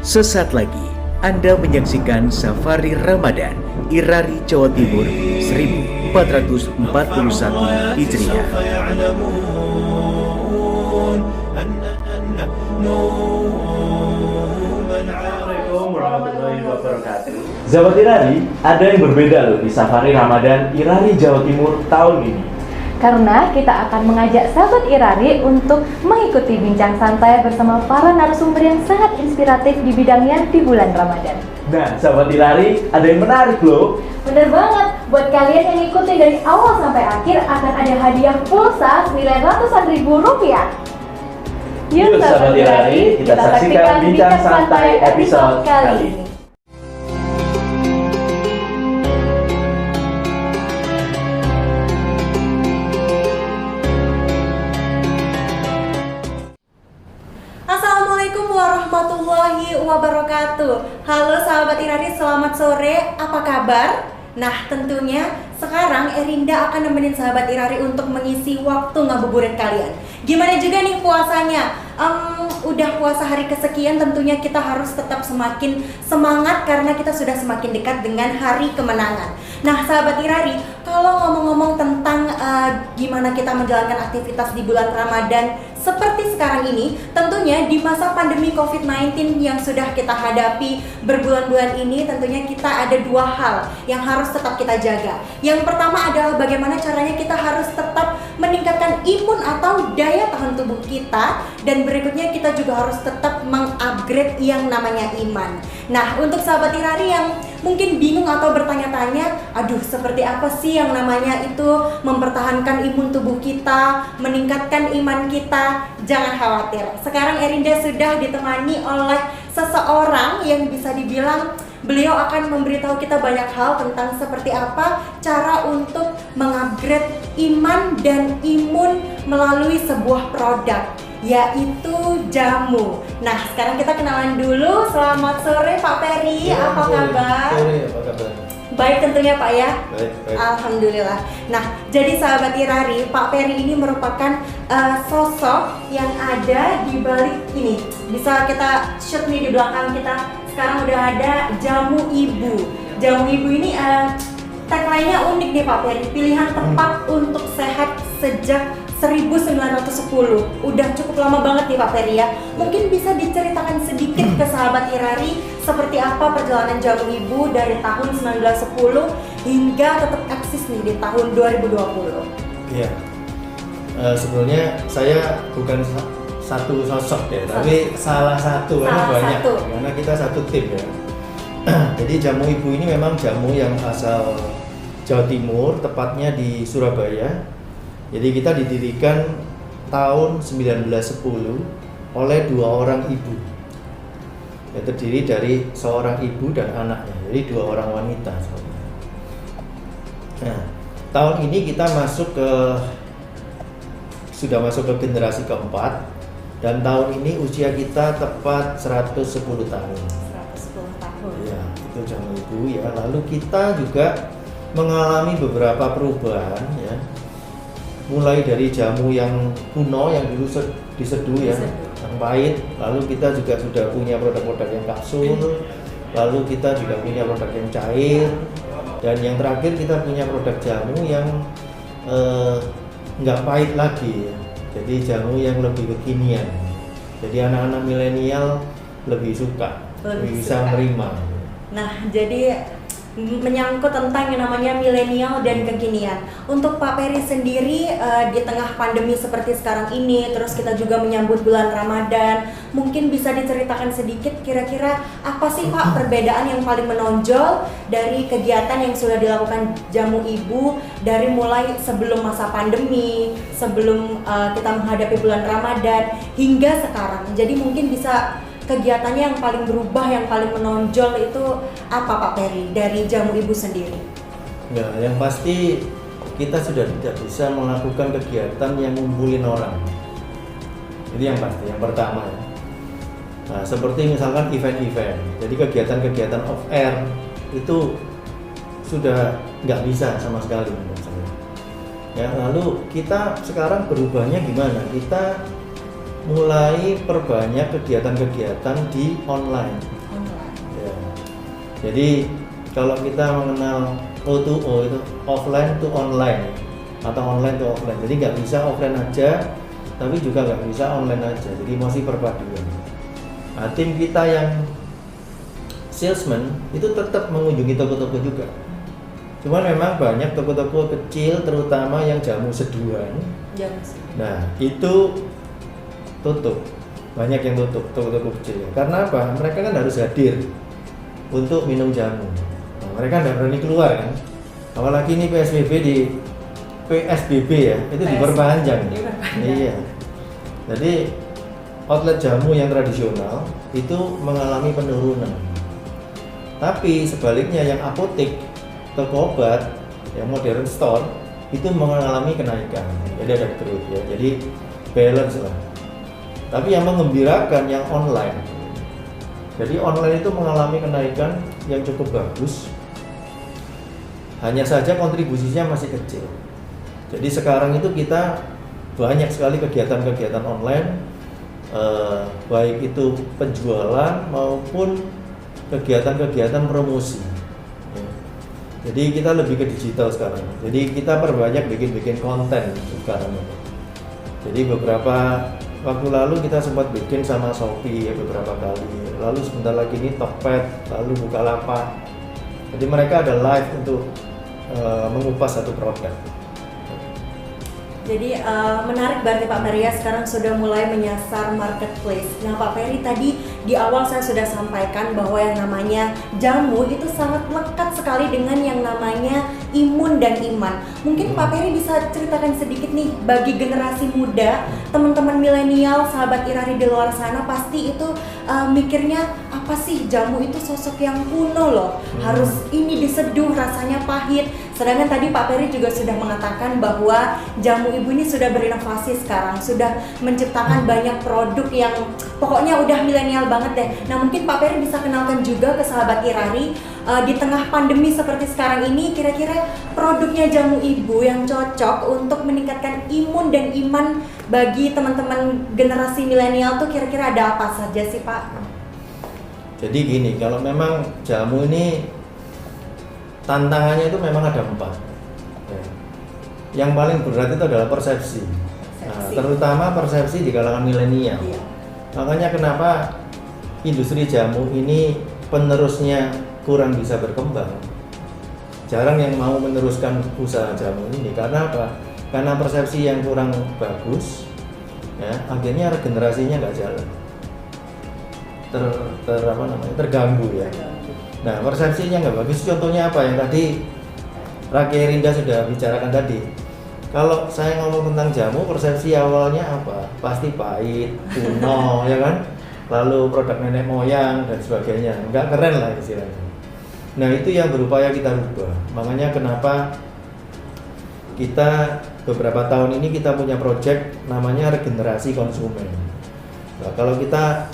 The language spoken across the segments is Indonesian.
Sesaat lagi Anda menyaksikan Safari Ramadan Irari Jawa Timur 1441 Hijriah. Assalamualaikum warahmatullahi wabarakatuh. Sahabat Irari, ada yang berbeda loh di Safari Ramadan Irari Jawa Timur tahun ini. Karena kita akan mengajak sahabat Irari untuk mengikuti bincang santai bersama para narasumber yang sangat inspiratif di bidangnya di bulan Ramadan. Nah, sahabat Irari, ada yang menarik loh. Bener banget, buat kalian yang ikuti dari awal sampai akhir akan ada hadiah pulsa senilai ratusan ribu rupiah. Yuk sahabat Irari, kita saksikan bincang santai episode kali ini. Assalamualaikum warahmatullahi wabarakatuh. Halo sahabat Irari, selamat sore. Apa kabar? Nah, tentunya sekarang Erinda akan nemenin sahabat Irari untuk mengisi waktu ngabuburit kalian. Gimana juga nih puasanya? Udah puasa hari kesekian, tentunya kita harus tetap semakin semangat karena kita sudah semakin dekat dengan hari kemenangan. Nah, sahabat Irari, kalau ngomong-ngomong tentang gimana kita menjalankan aktivitas di bulan Ramadan seperti sekarang ini, tentunya di masa pandemi COVID-19 yang sudah kita hadapi berbulan-bulan ini, tentunya kita ada dua hal yang harus tetap kita jaga. Yang pertama adalah bagaimana caranya kita harus tetap meningkatkan imun atau daya tahan tubuh kita, dan berikutnya kita juga harus tetap mengupgrade yang namanya iman. Nah, untuk sahabat Irari yang mungkin bingung atau bertanya-tanya, aduh seperti apa sih yang namanya itu mempertahankan imun tubuh kita, meningkatkan iman kita, jangan khawatir. Sekarang Erinda sudah ditemani oleh seseorang yang bisa dibilang beliau akan memberitahu kita banyak hal tentang seperti apa cara untuk mengupgrade iman dan imun melalui sebuah produk, yaitu jamu. Nah, sekarang kita kenalan dulu. Selamat sore Pak Peri, apa kabar? Sore, apa kabar? Baik tentunya Pak ya. Baik. Alhamdulillah. Nah, jadi sahabat Irari, Pak Peri ini merupakan sosok yang ada di balik ini. Bisa kita shoot nih di belakang kita. Sekarang udah ada jamu ibu. Jamu ibu ini tagline-nya unik nih Pak Peri. Pilihan tepat untuk sehat sejak 1910. Udah cukup lama banget nih Pak Peri ya. Mungkin bisa diceritakan sedikit ke sahabat Irari seperti apa perjalanan jamu ibu dari tahun 1910 hingga tetap eksis nih di tahun 2020. Iya. Sebenarnya saya bukan satu sosok ya, tapi salah satu karena banyak. Karena kita satu tim ya. Jadi jamu ibu ini memang jamu yang asal Jawa Timur, tepatnya di Surabaya. Jadi kita didirikan tahun 1910 oleh dua orang ibu. Ya, terdiri dari seorang ibu dan anaknya, jadi dua orang wanita. Nah, tahun ini kita sudah masuk ke generasi keempat, dan tahun ini usia kita tepat 110 tahun. 110 tahun. Ya, itu jamu ibu ya. Lalu kita juga mengalami beberapa perubahan ya. Mulai dari jamu yang kuno yang dulu diseduh ya, yang pahit. Lalu kita juga sudah punya produk-produk yang kapsul. Lalu kita juga punya produk yang cair. Dan yang terakhir kita punya produk jamu yang nggak pahit lagi ya. Jadi jamu yang lebih kekinian. Jadi anak-anak milenial lebih suka, lebih bisa menerima. Nah, jadi menyangkut tentang yang namanya milenial dan kekinian. Untuk Pak Peri sendiri di tengah pandemi seperti sekarang ini, terus kita juga menyambut bulan Ramadan, mungkin bisa diceritakan sedikit kira-kira apa sih Pak perbedaan yang paling menonjol dari kegiatan yang sudah dilakukan jamu ibu dari mulai sebelum masa pandemi, sebelum kita menghadapi bulan Ramadan hingga sekarang. Jadi mungkin bisa kegiatannya yang paling berubah, yang paling menonjol itu apa Pak Peri dari jamu ibu sendiri? Ya, yang pasti kita sudah tidak bisa melakukan kegiatan yang ngumpulin orang. Itu yang pasti, yang pertama ya. Nah, seperti misalkan event-event, jadi kegiatan-kegiatan off air itu sudah nggak bisa sama sekali menurut saya. Ya, lalu kita sekarang berubahnya gimana? Kita mulai perbanyak kegiatan-kegiatan di online. Ya. Jadi kalau kita mengenal O2O itu offline to online atau online to offline. Jadi nggak bisa offline aja, tapi juga nggak bisa online aja. Jadi masih perpaduan. Nah, tim kita yang salesman itu tetap mengunjungi toko-toko juga. Cuman memang banyak toko-toko kecil, terutama yang jamu seduhan. Nah, itu tutup. Banyak yang tutup toko-toko kecil. Karena apa? Mereka kan harus hadir untuk minum jamu. Nah, mereka tidak berani keluar kan. Apalagi ini PSBB ya, itu diperpanjang. Iya. Jadi outlet jamu yang tradisional itu mengalami penurunan. Tapi sebaliknya yang apotek, toko obat, yang modern store itu mengalami kenaikan. Jadi ada growth ya. Jadi balance lah. Tapi yang menggembirakan yang online. Jadi online itu mengalami kenaikan yang cukup bagus. Hanya saja kontribusinya masih kecil. Jadi sekarang itu kita banyak sekali kegiatan-kegiatan online, baik itu penjualan maupun kegiatan-kegiatan promosi. Jadi kita lebih ke digital sekarang. Jadi kita perbanyak bikin konten sekarang. Jadi beberapa waktu lalu kita sempat bikin sama Shopee ya, beberapa kali. Lalu sebentar lagi ini Tokped, lalu Bukalapak. Jadi mereka ada live untuk mengupas satu produk. Jadi menarik berarti Pak Maria sekarang sudah mulai menyasar marketplace. Nah Pak Ferry tadi di awal saya sudah sampaikan bahwa yang namanya jamu itu sangat lekat sekali dengan yang namanya imun dan iman. Mungkin Pak Ferry bisa ceritakan sedikit nih bagi generasi muda, teman-teman milenial, sahabat Irari di luar sana pasti itu mikirnya apa sih jamu itu sosok yang kuno loh, harus ini diseduh rasanya pahit. Sedangkan tadi Pak Ferry juga sudah mengatakan bahwa jamu ibu ini sudah berinovasi sekarang, sudah menciptakan banyak produk yang pokoknya udah milenial banget deh. Nah mungkin Pak Ferry bisa kenalkan juga ke sahabat Irari di tengah pandemi seperti sekarang ini, kira-kira produknya jamu ibu yang cocok untuk meningkatkan imun dan iman bagi teman-teman generasi milenial tuh kira-kira ada apa saja sih Pak? Jadi gini, kalau memang jamu ini tantangannya itu memang ada 4. Yang paling berat itu adalah persepsi. Nah, terutama persepsi di kalangan milenial. Iya. Makanya kenapa industri jamu ini penerusnya kurang bisa berkembang. Jarang yang mau meneruskan usaha jamu ini. Karena apa? Karena persepsi yang kurang bagus, ya, akhirnya regenerasinya nggak jalan. Terganggu ya. Nah, persepsinya nggak bagus. Contohnya apa yang tadi Raki Erinda sudah bicarakan tadi. Kalau saya ngomong tentang jamu, persepsi awalnya apa? Pasti pahit, kuno, ya kan? Lalu produk nenek moyang dan sebagainya. Nggak keren lah istilahnya. Nah, itu yang berupaya kita rubah. Makanya kenapa kita beberapa tahun ini kita punya project namanya regenerasi konsumen. Nah, kalau kita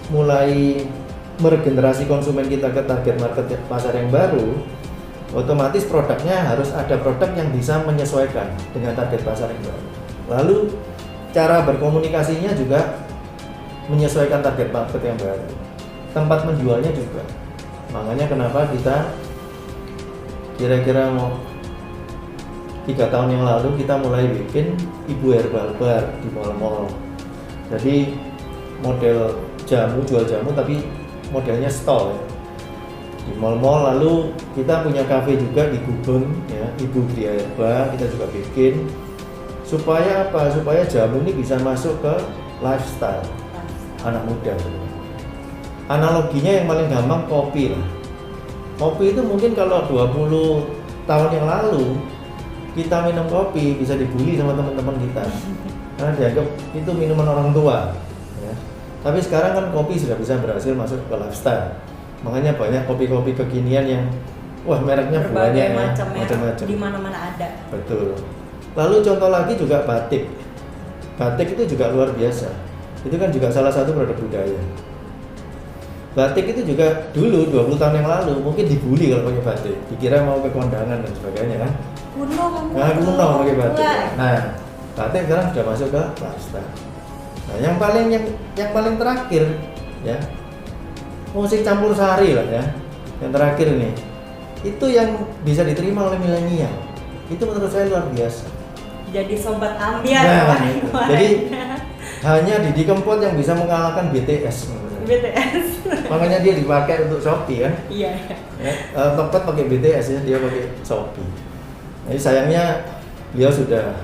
mulai meregenerasi konsumen kita ke target market pasar yang baru, otomatis produknya harus ada produk yang bisa menyesuaikan dengan target pasar yang baru. Lalu cara berkomunikasinya juga menyesuaikan target market yang baru. Tempat menjualnya juga. Makanya kenapa kita kira-kira mau 3 tahun yang lalu kita mulai bikin Ibu Herbal Bar di mall-mall. Jadi model jamu, jual jamu tapi modelnya stall ya. Di mall-mall. Lalu kita punya cafe juga di Gubeng ya, Ibu Gria Herba kita juga bikin supaya apa? Supaya jamu ini bisa masuk ke lifestyle anak muda. Analoginya yang paling gampang kopi lah. Kopi itu mungkin kalau 20 tahun yang lalu kita minum kopi bisa dibully sama teman-teman kita karena dianggap itu minuman orang tua ya. Tapi sekarang kan kopi sudah bisa berhasil masuk ke lifestyle. Makanya banyak kopi-kopi kekinian yang wah mereknya berbagai banyak macam di mana-mana ada. Betul. Lalu contoh lagi juga batik. Batik itu juga luar biasa. Itu kan juga salah satu produk budaya. Batik itu juga dulu 20 tahun yang lalu mungkin dibully kalau pakai batik. Dikira mau ke kondangan dan sebagainya kan. Kuno kamu. Nah, kuno pakai batik. Nah, batik sekarang sudah masuk ke lifestyle. Nah, yang paling terakhir ya, musik campur sari lah ya. Yang terakhir ini, itu yang bisa diterima oleh milenial. Itu menurut saya luar biasa. Jadi sobat ambiar Nah, Pak. itu. Jadi hanya Didi Kempot yang bisa mengalahkan BTS. BTS. Makanya dia dipakai untuk Shopee kan. Iya. Ya, Tokped pakai BTS ya, dia pakai Shopee. Jadi sayangnya beliau sudah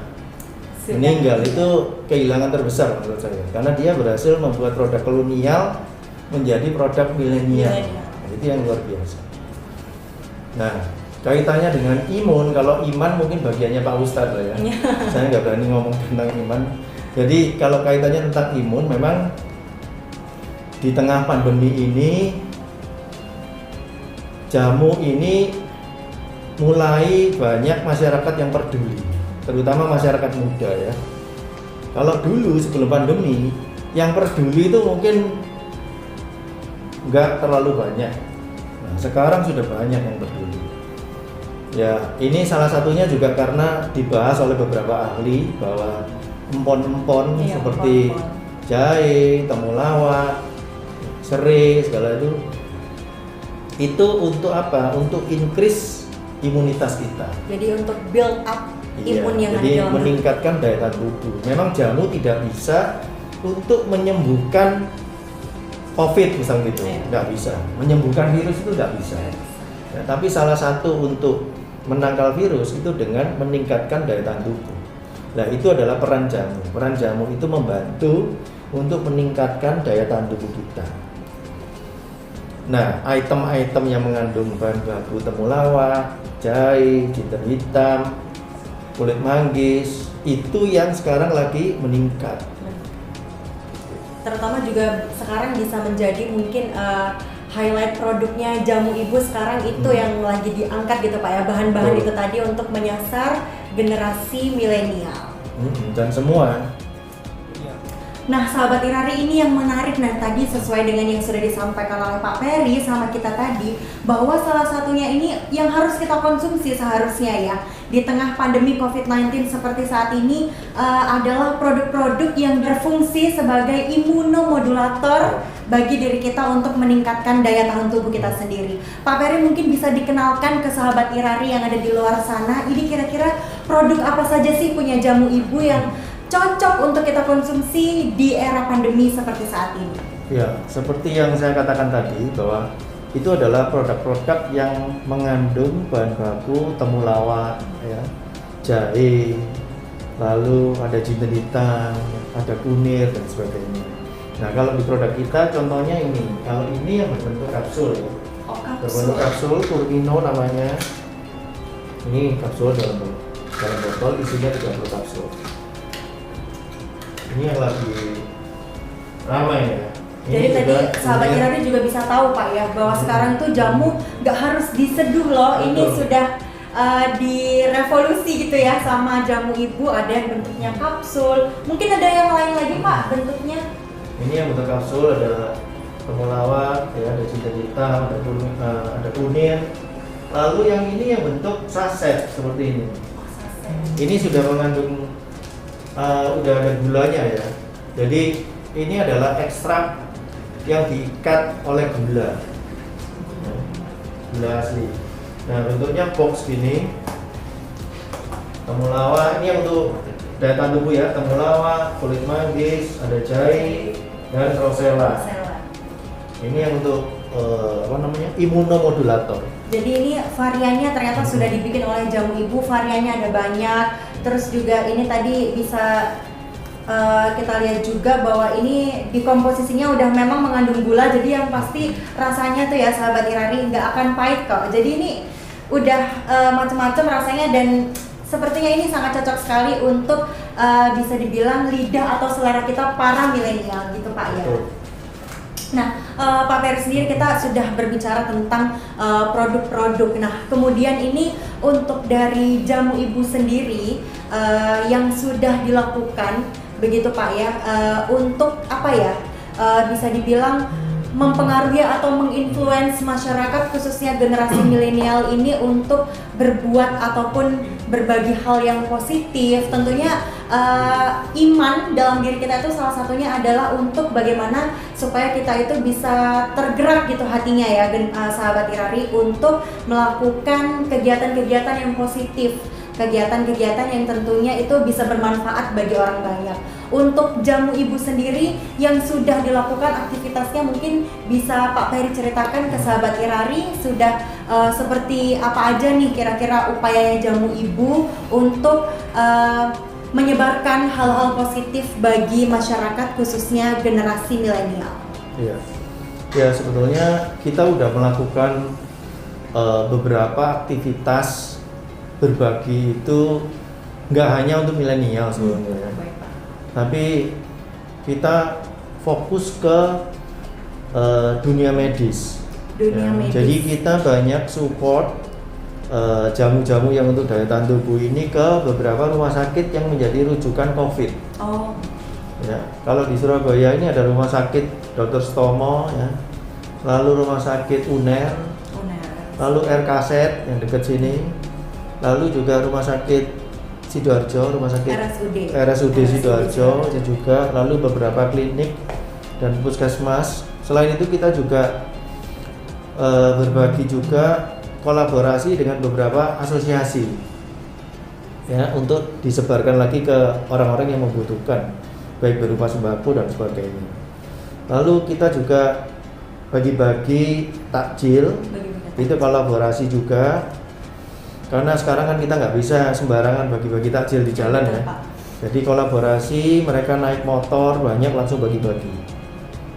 meninggal. Itu kehilangan terbesar menurut saya, karena dia berhasil membuat produk kolonial menjadi produk milenial. Nah, itu yang luar biasa. Nah, kaitannya dengan imun, kalau iman mungkin bagiannya Pak Ustadz lah ya. Saya nggak berani ngomong tentang iman. Jadi kalau kaitannya tentang imun, memang di tengah pandemi ini jamu ini mulai banyak masyarakat yang peduli, terutama masyarakat muda ya. Kalau dulu sebelum pandemi yang peduli itu mungkin nggak terlalu banyak. Nah, sekarang sudah banyak yang peduli. Ya, ini salah satunya juga karena dibahas oleh beberapa ahli bahwa empon-empon seperti jahe, temulawak, serai, segala itu untuk apa? Untuk increase imunitas kita. Jadi untuk build up imun yang ada jadi dalam meningkatkan daya tahan tubuh. Memang jamu tidak bisa untuk menyembuhkan COVID misalnya gitu, nggak bisa. Menyembuhkan virus itu nggak bisa. Ya, tapi salah satu untuk menangkal virus itu dengan meningkatkan daya tahan tubuh. Nah, itu adalah peran jamu. Peran jamu itu membantu untuk meningkatkan daya tahan tubuh kita. Nah, item-item yang mengandung bahan baku temulawak, jahe, jinten hitam, kulit manggis, itu yang sekarang lagi meningkat. Terutama juga sekarang bisa menjadi mungkin highlight produknya jamu ibu sekarang itu yang lagi diangkat gitu Pak ya, bahan-bahan itu tadi untuk menyasar generasi milenial. Dan semua. Nah, sahabat Irari, ini yang menarik. Nah, tadi sesuai dengan yang sudah disampaikan oleh Pak Peri sama kita tadi, bahwa salah satunya ini yang harus kita konsumsi seharusnya ya di tengah pandemi COVID-19 seperti saat ini adalah produk-produk yang berfungsi sebagai imunomodulator bagi diri kita untuk meningkatkan daya tahan tubuh kita sendiri. Pak Peri mungkin bisa dikenalkan ke sahabat Irari yang ada di luar sana, ini kira-kira produk apa saja sih punya jamu ibu yang cocok untuk kita konsumsi di era pandemi seperti saat ini? Ya, seperti yang saya katakan tadi bahwa itu adalah produk-produk yang mengandung bahan baku temulawak, ya, jahe, lalu ada jinten hitam, ada kunir dan sebagainya. Nah, kalau di produk kita contohnya ini, kalau ini yang berbentuk kapsul ya. Oh, kapsul. Berbentuk kapsul, Turmino namanya. Ini kapsul dalam botol, isinya 30 kapsul. Ini yang lagi ramai ya. Jadi tadi sahabat Irari juga bisa tahu Pak ya, bahwa sekarang tuh jamu nggak harus diseduh loh. Ini sudah direvolusi gitu ya sama jamu ibu, ada yang bentuknya kapsul. Mungkin ada yang lain lagi Pak bentuknya? Ini yang bentuk kapsul, ada temulawak, ya, ada jinten hitam, ada kunir. Lalu yang ini yang bentuk saset seperti ini. Ini sudah mengandung udah ada gulanya ya. Jadi ini adalah ekstrak yang diikat oleh gula, gula asli. Nah, bentuknya box gini. Temulawak ini yang untuk daya tahan tubuh ya. Temulawak, kulit manggis, ada jahe dan rosella. Ini yang untuk imunomodulator. Jadi ini variannya ternyata sudah dibikin oleh jamu ibu, variannya ada banyak. Terus juga ini tadi bisa kita lihat juga bahwa ini di komposisinya udah memang mengandung gula, jadi yang pasti rasanya tuh ya sahabat Irari nggak akan pahit kok. Jadi ini udah macam-macam rasanya dan sepertinya ini sangat cocok sekali untuk bisa dibilang lidah atau selera kita para milenial gitu Pak ya. Nah, Pak Peri sendiri kita sudah berbicara tentang produk-produk. Nah, kemudian ini untuk dari jamu ibu sendiri yang sudah dilakukan begitu Pak ya, untuk apa ya, bisa dibilang mempengaruhi atau menginfluence masyarakat khususnya generasi milenial ini untuk berbuat ataupun berbagi hal yang positif. Tentunya iman dalam diri kita itu salah satunya adalah untuk bagaimana supaya kita itu bisa tergerak gitu hatinya ya sahabat Irari untuk melakukan kegiatan-kegiatan yang positif, kegiatan-kegiatan yang tentunya itu bisa bermanfaat bagi orang banyak. Untuk Jamu Ibu sendiri yang sudah dilakukan aktivitasnya mungkin bisa Pak Peri ceritakan ke sahabat Irari sudah seperti apa aja nih kira-kira upayanya Jamu Ibu untuk menyebarkan hal-hal positif bagi masyarakat khususnya generasi milenial. Iya. Ya sebetulnya kita udah melakukan beberapa aktivitas berbagi itu nggak hanya untuk milenial sebenarnya, tapi kita fokus ke dunia medis. Medis. Jadi kita banyak support jamu-jamu yang untuk daya tahan tubuh ini ke beberapa rumah sakit yang menjadi rujukan COVID. Oh. Ya, kalau di Surabaya ini ada rumah sakit Dr. Stomo, ya, lalu rumah sakit UNER, lalu RKZ yang dekat sini, lalu juga rumah sakit Sidoarjo, rumah sakit RSUD Sidoarjo juga, lalu beberapa klinik dan puskesmas. Selain itu kita juga berbagi juga kolaborasi dengan beberapa asosiasi ya untuk disebarkan lagi ke orang-orang yang membutuhkan baik berupa sembako dan sebagainya. Lalu kita juga bagi-bagi takjil, itu kolaborasi juga karena sekarang kan kita nggak bisa sembarangan bagi-bagi takjil di jalan ya. Jadi kolaborasi, mereka naik motor banyak langsung bagi-bagi.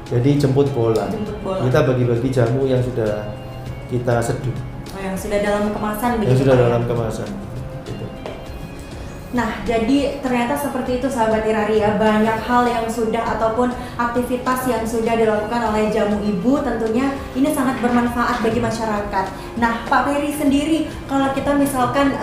Jadi jemput bola. Kita bagi-bagi jamu yang sudah kita seduh. Yang sudah dalam kemasan begitu. Yang sudah dalam kemasan. Gitu. Nah, jadi ternyata seperti itu sahabat Irari ya, banyak hal yang sudah ataupun aktivitas yang sudah dilakukan oleh Jamu Ibu, tentunya ini sangat bermanfaat bagi masyarakat. Nah, Pak Peri sendiri, kalau kita misalkan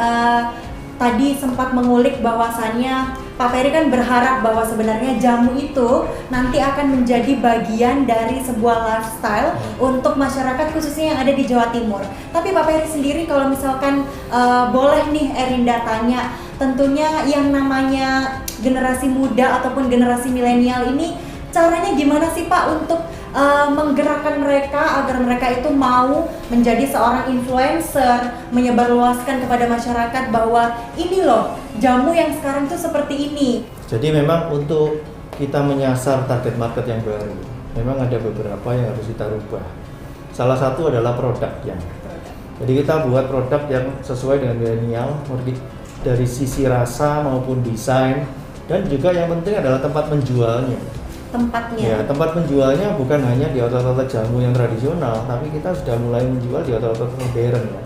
tadi sempat mengulik bahwasannya Pak Peri kan berharap bahwa sebenarnya jamu itu nanti akan menjadi bagian dari sebuah lifestyle untuk masyarakat khususnya yang ada di Jawa Timur. Tapi Pak Peri sendiri kalau misalkan boleh nih Erinda tanya, tentunya yang namanya generasi muda ataupun generasi milenial ini caranya gimana sih Pak untuk menggerakkan mereka agar mereka itu mau menjadi seorang influencer, menyebarluaskan kepada masyarakat bahwa ini loh jamu yang sekarang tuh seperti ini. Jadi memang untuk kita menyasar target market yang baru, memang ada beberapa yang harus kita rubah. Salah satu adalah produknya. Jadi kita buat produk yang sesuai dengan milenial dari sisi rasa maupun desain, dan juga yang penting adalah tempat menjualnya. Tempatnya. Ya, tempat menjualnya bukan hanya di outlet-outlet jamu yang tradisional, tapi kita sudah mulai menjual di outlet-outlet modern ya.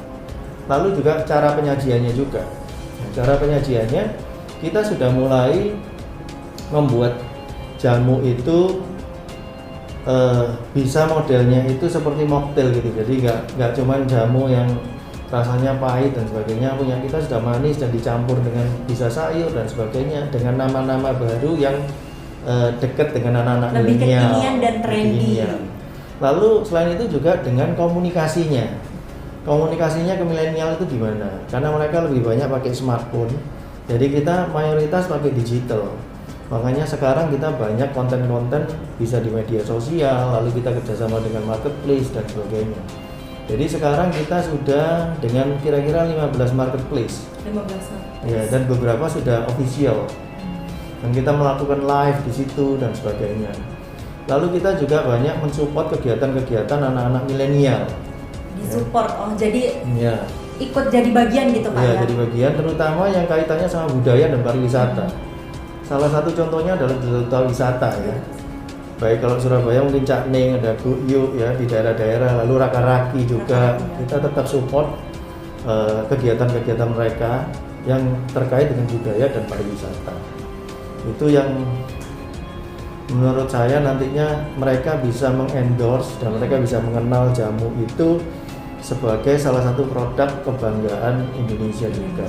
Lalu juga cara penyajiannya juga. Nah, cara penyajiannya kita sudah mulai membuat jamu itu bisa modelnya itu seperti mocktail gitu. Jadi nggak cuma jamu yang rasanya pahit dan sebagainya, punya kita sudah manis dan dicampur dengan bisa sayur dan sebagainya dengan nama-nama baru yang dekat dengan anak-anak lebih milenial, kekinian dan trendy. Lalu selain itu juga dengan komunikasinya ke milenial itu gimana? Karena mereka lebih banyak pakai smartphone, jadi kita mayoritas pakai digital. Makanya sekarang kita banyak konten-konten bisa di media sosial, lalu kita kerjasama dengan marketplace dan sebagainya. Jadi sekarang kita sudah dengan kira-kira 15 marketplace. 15. Ya, dan beberapa sudah official. Dan kita melakukan live di situ dan sebagainya. Lalu kita juga banyak mensupport kegiatan-kegiatan anak-anak milenial. Disupport, oh jadi ya. Ikut jadi bagian gitu Pak ya? Jadi bagian, terutama yang kaitannya sama budaya dan pariwisata. Salah satu contohnya adalah duta wisata ya. Baik kalau Surabaya mungkin Cak Ning, ada Guyuk ya di daerah-daerah, lalu Raka-Raki juga. Kita tetap support kegiatan-kegiatan mereka yang terkait dengan budaya dan pariwisata. Itu yang menurut saya nantinya mereka bisa mengendorse dan mereka bisa mengenal jamu itu sebagai salah satu produk kebanggaan Indonesia juga.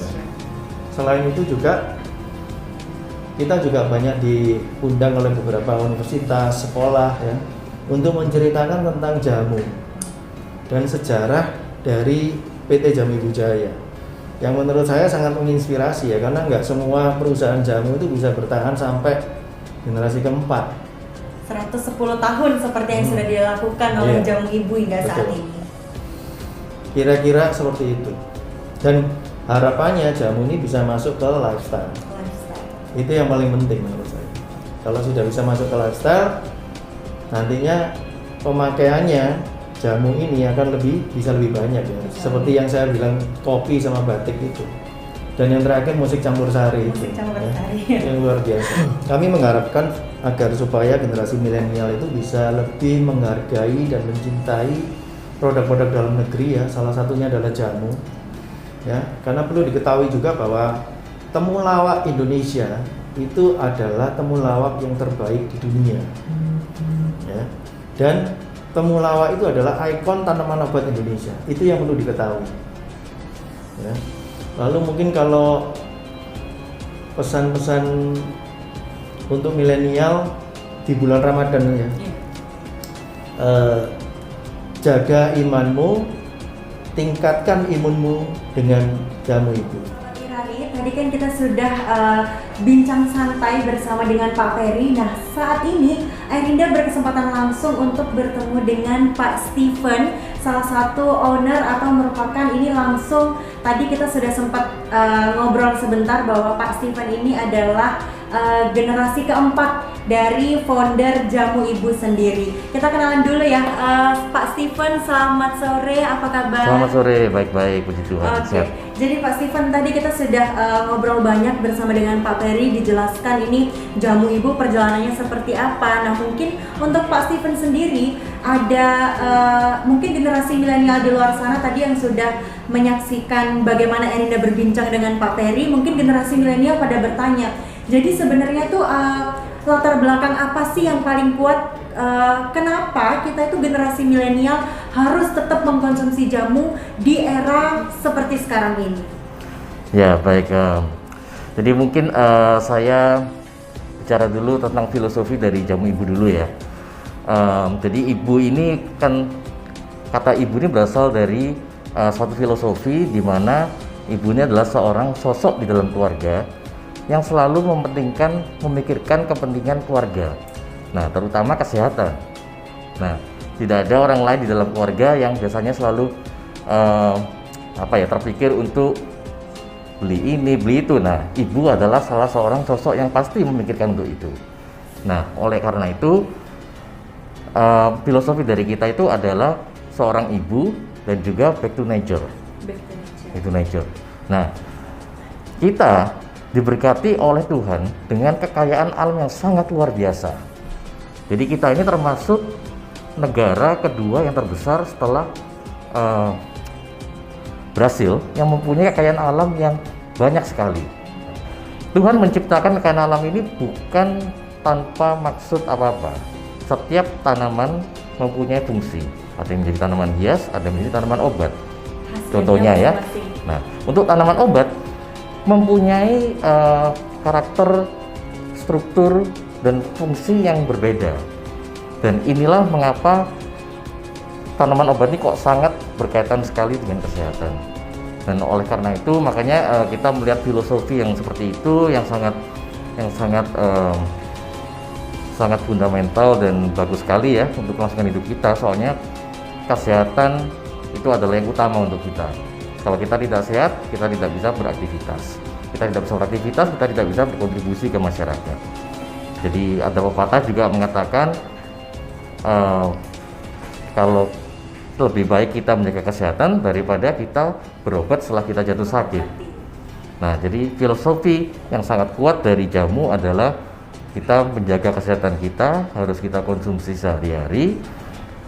Selain itu juga kita juga banyak diundang oleh beberapa universitas, sekolah ya, untuk menceritakan tentang jamu dan sejarah dari PT Jamu Ibu Jaya yang menurut saya sangat menginspirasi ya, karena nggak semua perusahaan jamu itu bisa bertahan sampai generasi keempat. 110 tahun seperti yang sudah dilakukan oleh Jamu Ibu hingga saat ini. Kira-kira seperti itu. Dan harapannya jamu ini bisa masuk ke lifestyle. Itu yang paling penting menurut saya. Kalau sudah bisa masuk ke lifestyle, nantinya pemakaiannya jamu ini akan bisa lebih banyak ya. Seperti yang saya bilang kopi sama batik itu. Dan yang terakhir musik campur sari itu. Yang luar biasa. Kami mengharapkan agar supaya generasi milenial itu bisa lebih menghargai dan mencintai produk-produk dalam negeri ya. Salah satunya adalah jamu. Ya, karena perlu diketahui juga bahwa temulawak Indonesia itu adalah temulawak yang terbaik di dunia. Ya. Dan temulawak itu adalah ikon tanaman obat Indonesia. Itu yang perlu diketahui. Ya. Lalu mungkin kalau pesan-pesan untuk milenial di bulan Ramadan ya, jaga imanmu, tingkatkan imunmu dengan jamu itu. Tadi kan kita sudah bincang santai bersama dengan Pak Ferry. Nah, saat ini Erinda berkesempatan langsung untuk bertemu dengan Pak Steven, salah satu owner atau merupakan ini langsung tadi kita sudah sempat ngobrol sebentar bahwa Pak Steven ini adalah generasi keempat dari founder Jamu Ibu sendiri. Kita kenalan dulu ya, Pak Steven. Selamat sore, apa kabar? Selamat sore, baik-baik, puji Tuhan. Oke. Jadi Pak Steven, tadi kita sudah ngobrol banyak bersama dengan Pak Ferry, dijelaskan ini Jamu Ibu perjalanannya seperti apa. Nah, mungkin untuk Pak Steven sendiri ada mungkin generasi milenial di luar sana tadi yang sudah menyaksikan bagaimana Erinda berbincang dengan Pak Ferry, mungkin generasi milenial pada bertanya. Jadi sebenarnya tuh latar belakang apa sih yang paling kuat? Kenapa kita itu generasi milenial harus tetap mengkonsumsi jamu di era seperti sekarang ini? Ya baik, jadi mungkin saya bicara dulu tentang filosofi dari Jamu Ibu dulu ya. Jadi ibu ini kan, kata ibu ini berasal dari suatu filosofi di mana ibu ini adalah seorang sosok di dalam keluarga yang selalu memikirkan kepentingan keluarga. Nah, terutama kesehatan. Nah, tidak ada orang lain di dalam keluarga yang biasanya selalu terpikir untuk beli ini, beli itu. Nah, ibu adalah salah seorang sosok yang pasti memikirkan untuk itu. Nah, oleh karena itu filosofi dari kita itu adalah seorang ibu dan juga back to nature. Back to nature. Nah, kita diberkati oleh Tuhan dengan kekayaan alam yang sangat luar biasa. Jadi kita ini termasuk negara kedua yang terbesar setelah Brasil yang mempunyai kekayaan alam yang banyak sekali. Tuhan menciptakan kekayaan alam ini bukan tanpa maksud apa-apa. Setiap tanaman mempunyai fungsi. Ada yang menjadi tanaman hias, ada yang menjadi tanaman obat. Contohnya ya. Nah, untuk tanaman obat mempunyai karakter, struktur, dan fungsi yang berbeda. Dan inilah mengapa tanaman obat ini kok sangat berkaitan sekali dengan kesehatan. Dan oleh karena itu makanya kita melihat filosofi yang seperti itu yang sangat fundamental dan bagus sekali ya untuk melaksanakan hidup kita. Soalnya kesehatan itu adalah yang utama untuk kita. Kalau kita tidak sehat, kita tidak bisa beraktivitas. Kita tidak bisa beraktivitas, kita tidak bisa berkontribusi ke masyarakat. Jadi ada pepatah juga mengatakan kalau lebih baik kita menjaga kesehatan daripada kita berobat setelah kita jatuh sakit. Nah, jadi filosofi yang sangat kuat dari jamu adalah kita menjaga kesehatan kita, harus kita konsumsi sehari-hari,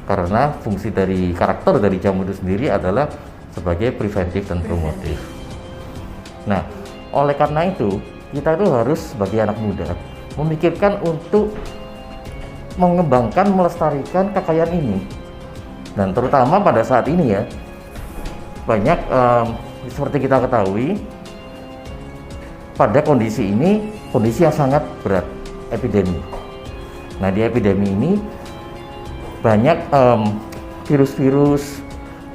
karena fungsi dari karakter dari jamu itu sendiri adalah sebagai preventif dan promotif. Nah, oleh karena itu kita itu harus sebagai anak muda memikirkan untuk mengembangkan, melestarikan kekayaan ini. Dan terutama pada saat ini ya, banyak seperti kita ketahui pada kondisi ini, kondisi yang sangat berat, epidemi. Nah, di epidemi ini banyak virus-virus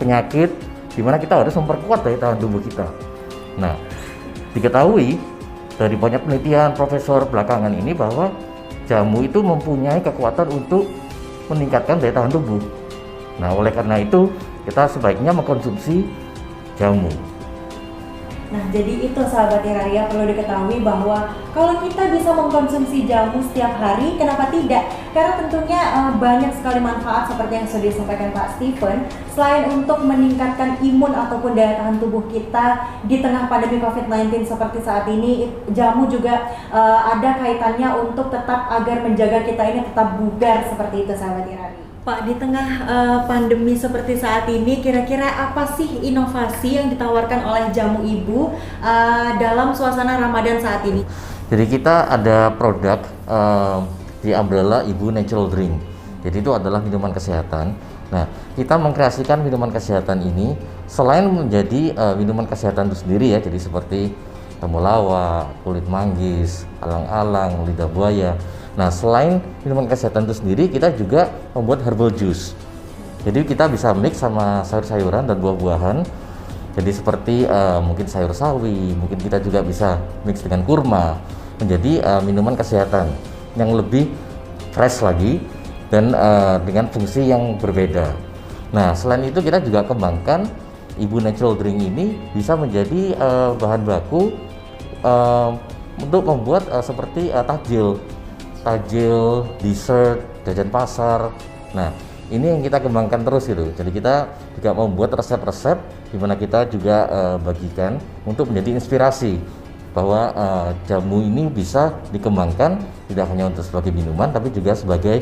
penyakit di mana kita harus memperkuat daya tahan tubuh kita. Nah, diketahui dari banyak penelitian profesor belakangan ini bahwa jamu itu mempunyai kekuatan untuk meningkatkan daya tahan tubuh. Nah, oleh karena itu kita sebaiknya mengkonsumsi jamu. Nah, jadi itu sahabat Iraria, perlu diketahui bahwa kalau kita bisa mengkonsumsi jamu setiap hari, kenapa tidak? Karena tentunya banyak sekali manfaat seperti yang sudah disampaikan Pak Steven. Selain untuk meningkatkan imun ataupun daya tahan tubuh kita di tengah pandemi COVID-19 seperti saat ini, jamu juga ada kaitannya untuk tetap agar menjaga kita ini tetap bugar seperti itu sahabat Iraria. Pak, di tengah pandemi seperti saat ini, kira-kira apa sih inovasi yang ditawarkan oleh Jamu Ibu dalam suasana Ramadan saat ini? Jadi kita ada produk di umbrella Ibu Natural Drink. Jadi itu adalah minuman kesehatan. Nah, kita mengkreasikan minuman kesehatan ini selain menjadi minuman kesehatan itu sendiri ya, jadi seperti temulawak, kulit manggis, alang-alang, lidah buaya. Nah, selain minuman kesehatan itu sendiri, kita juga membuat herbal juice. Jadi kita bisa mix sama sayur-sayuran dan buah-buahan. Jadi seperti mungkin sayur sawi, mungkin kita juga bisa mix dengan kurma, menjadi minuman kesehatan yang lebih fresh lagi dan dengan fungsi yang berbeda. Nah, selain itu kita juga kembangkan Ibu Natural Drink ini bisa menjadi bahan baku untuk membuat seperti takjil, dessert, jajan pasar. Nah, ini yang kita kembangkan terus gitu. Jadi kita juga membuat resep-resep di mana kita juga bagikan untuk menjadi inspirasi bahwa jamu ini bisa dikembangkan tidak hanya untuk sebagai minuman tapi juga sebagai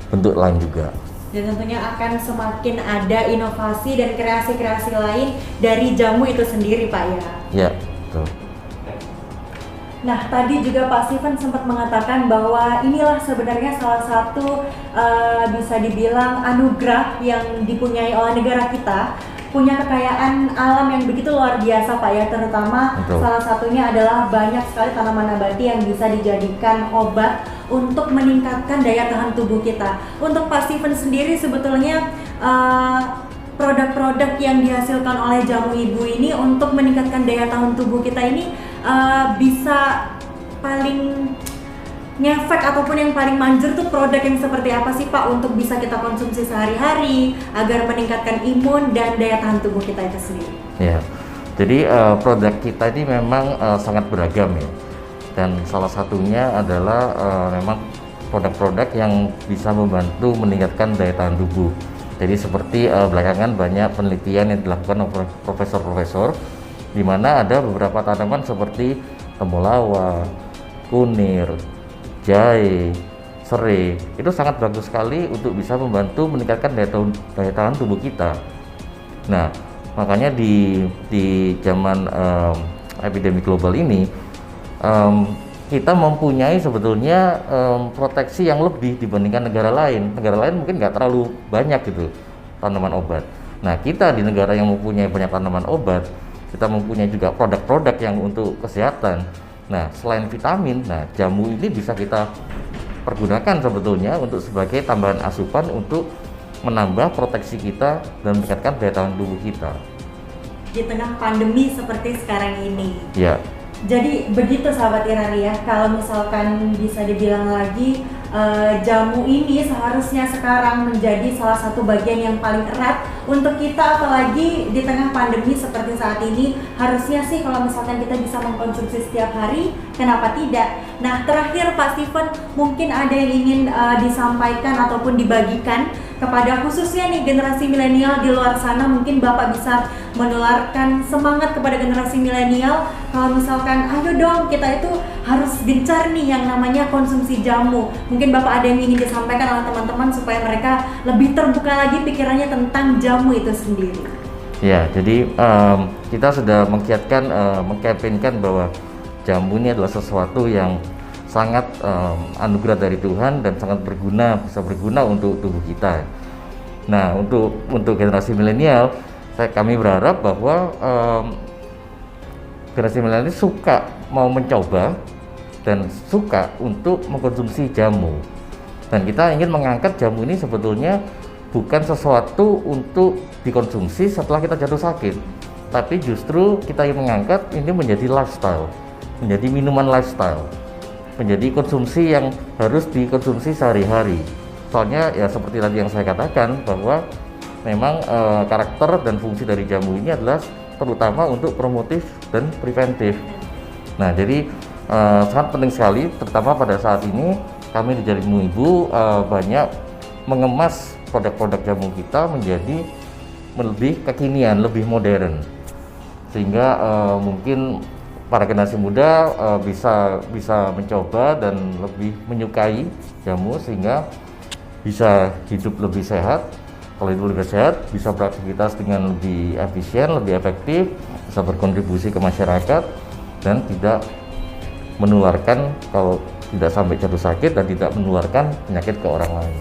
bentuk lain juga. Dan tentunya akan semakin ada inovasi dan kreasi-kreasi lain dari jamu itu sendiri, Pak ya. Ya, betul. Nah, tadi juga Pak Steven sempat mengatakan bahwa inilah sebenarnya salah satu bisa dibilang anugerah yang dipunyai oleh negara kita, punya kekayaan alam yang begitu luar biasa Pak ya, terutama Betul. Salah satunya adalah banyak sekali tanaman nabati yang bisa dijadikan obat untuk meningkatkan daya tahan tubuh kita. Untuk Pak Steven sendiri sebetulnya produk-produk yang dihasilkan oleh Jamu Ibu ini untuk meningkatkan daya tahan tubuh kita ini bisa paling ngefek ataupun yang paling manjur tuh produk yang seperti apa sih Pak untuk bisa kita konsumsi sehari-hari agar meningkatkan imun dan daya tahan tubuh kita itu sendiri? Ya, jadi produk kita ini memang sangat beragam ya, dan salah satunya adalah memang produk-produk yang bisa membantu meningkatkan daya tahan tubuh. Jadi seperti belakangan banyak penelitian yang dilakukan oleh profesor-profesor di mana ada beberapa tanaman seperti temulawak, kunir, jahe, serai, itu sangat bagus sekali untuk bisa membantu meningkatkan daya tahan tubuh kita. Nah, makanya di zaman epidemi global ini kita mempunyai sebetulnya proteksi yang lebih dibandingkan negara lain. Negara lain mungkin nggak terlalu banyak gitu tanaman obat. Nah, kita di negara yang mempunyai banyak tanaman obat, kita mempunyai juga produk-produk yang untuk kesehatan. Nah, selain vitamin, nah jamu ini bisa kita pergunakan sebetulnya untuk sebagai tambahan asupan untuk menambah proteksi kita dan meningkatkan daya tahan tubuh kita Di tengah pandemi seperti sekarang ini. ya. Jadi begitu sahabat Iraria, kalau misalkan bisa dibilang lagi jamu ini seharusnya sekarang menjadi salah satu bagian yang paling erat untuk kita, apalagi di tengah pandemi seperti saat ini. Harusnya sih kalau misalkan kita bisa mengkonsumsi setiap hari, kenapa tidak? Nah, terakhir Pak Steven, mungkin ada yang ingin disampaikan ataupun dibagikan kepada khususnya nih generasi milenial di luar sana. Mungkin Bapak bisa menularkan semangat kepada generasi milenial kalau misalkan ayo dong kita itu harus gencar nih yang namanya konsumsi jamu. Mungkin Bapak ada yang ingin disampaikan oleh teman-teman supaya mereka lebih terbuka lagi pikirannya tentang jamu itu sendiri. Ya, jadi kita sudah mengkampanyekan bahwa jamu ini adalah sesuatu yang sangat anugerah dari Tuhan dan sangat bisa berguna untuk tubuh kita. Nah, untuk generasi milenial, kami berharap bahwa generasi milenial ini suka mau mencoba dan suka untuk mengkonsumsi jamu. Dan kita ingin mengangkat jamu ini sebetulnya bukan sesuatu untuk dikonsumsi setelah kita jatuh sakit, tapi justru kita ingin mengangkat ini menjadi lifestyle, menjadi minuman lifestyle, menjadi konsumsi yang harus dikonsumsi sehari-hari. Soalnya ya seperti tadi yang saya katakan bahwa memang karakter dan fungsi dari jamu ini adalah terutama untuk promotif dan preventif. Nah, jadi sangat penting sekali, terutama pada saat ini kami di Jamu Ibu banyak mengemas produk-produk jamu kita menjadi lebih kekinian, lebih modern, sehingga mungkin para generasi muda bisa mencoba dan lebih menyukai jamu sehingga bisa hidup lebih sehat. Kalau hidup lebih sehat, bisa beraktivitas dengan lebih efisien, lebih efektif, bisa berkontribusi ke masyarakat dan tidak menularkan, kalau tidak sampai jatuh sakit, dan tidak menularkan penyakit ke orang lain.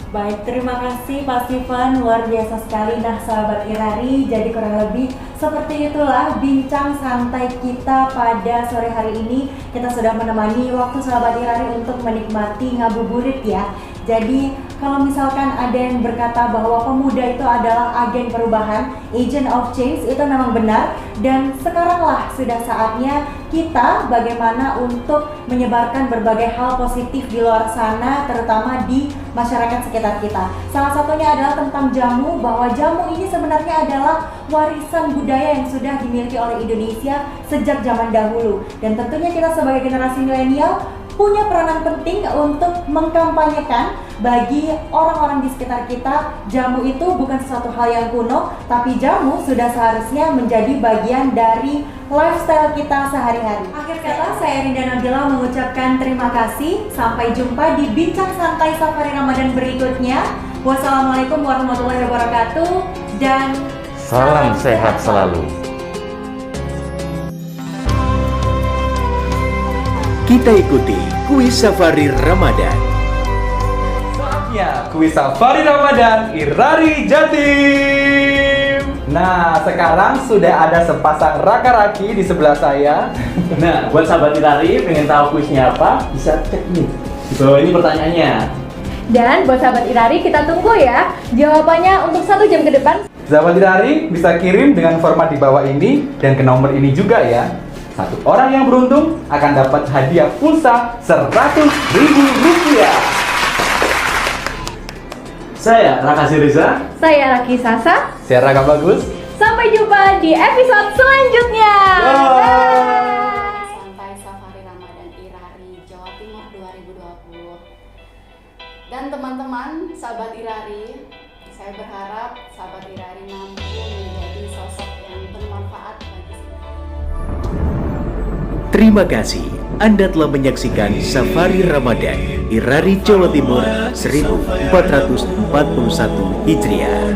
Baik, terima kasih Pak Steven, luar biasa sekali. Nah, sahabat Irari, jadi kurang lebih seperti itulah bincang santai kita pada sore hari ini. Kita sudah menemani waktu sahabat Irari untuk menikmati ngabuburit ya. Jadi kalau misalkan ada yang berkata bahwa pemuda itu adalah agen perubahan, agent of change, itu memang benar. Dan sekaranglah sudah saatnya kita bagaimana untuk menyebarkan berbagai hal positif di luar sana, terutama di masyarakat sekitar kita. Salah satunya adalah tentang jamu, bahwa jamu ini sebenarnya adalah warisan budaya yang sudah dimiliki oleh Indonesia sejak zaman dahulu. Dan tentunya kita sebagai generasi milenial punya peranan penting untuk mengkampanyekan bagi orang-orang di sekitar kita. Jamu itu bukan sesuatu hal yang kuno, tapi jamu sudah seharusnya menjadi bagian dari lifestyle kita sehari-hari. Akhir kata, saya Rinda Nabila mengucapkan terima kasih. Sampai jumpa di Bincang Santai Safari Ramadan berikutnya. Wassalamualaikum warahmatullahi wabarakatuh dan Salam sehat selalu. Kita ikuti kuis Safari Ramadan. Saatnya kuis Safari Ramadan Irari Jatim. Nah, sekarang sudah ada sepasang raka-raki di sebelah saya. Nah, buat sahabat Irari pengen tahu kuisnya apa, bisa cek ini. Di bawah ini pertanyaannya. Dan buat sahabat Irari, kita tunggu ya jawabannya untuk 1 jam ke depan. Sahabat Irari bisa kirim dengan format di bawah ini dan ke nomor ini juga ya. Satu orang yang beruntung akan dapat hadiah pulsa Rp100.000. Saya Raka Siriza. Saya Raki Sasa. Saya Raka Bagus. Sampai jumpa di episode selanjutnya. Bye. Santai Safari Ramadan Irari Jawa Timur 2020. Dan teman-teman, sahabat Irari, saya berharap sahabat Irari mampu menjadi sosok yang bermanfaat bagi semua. Terima kasih Anda telah menyaksikan Safari Ramadan Irari Jawa Timur 1441 Hijriah.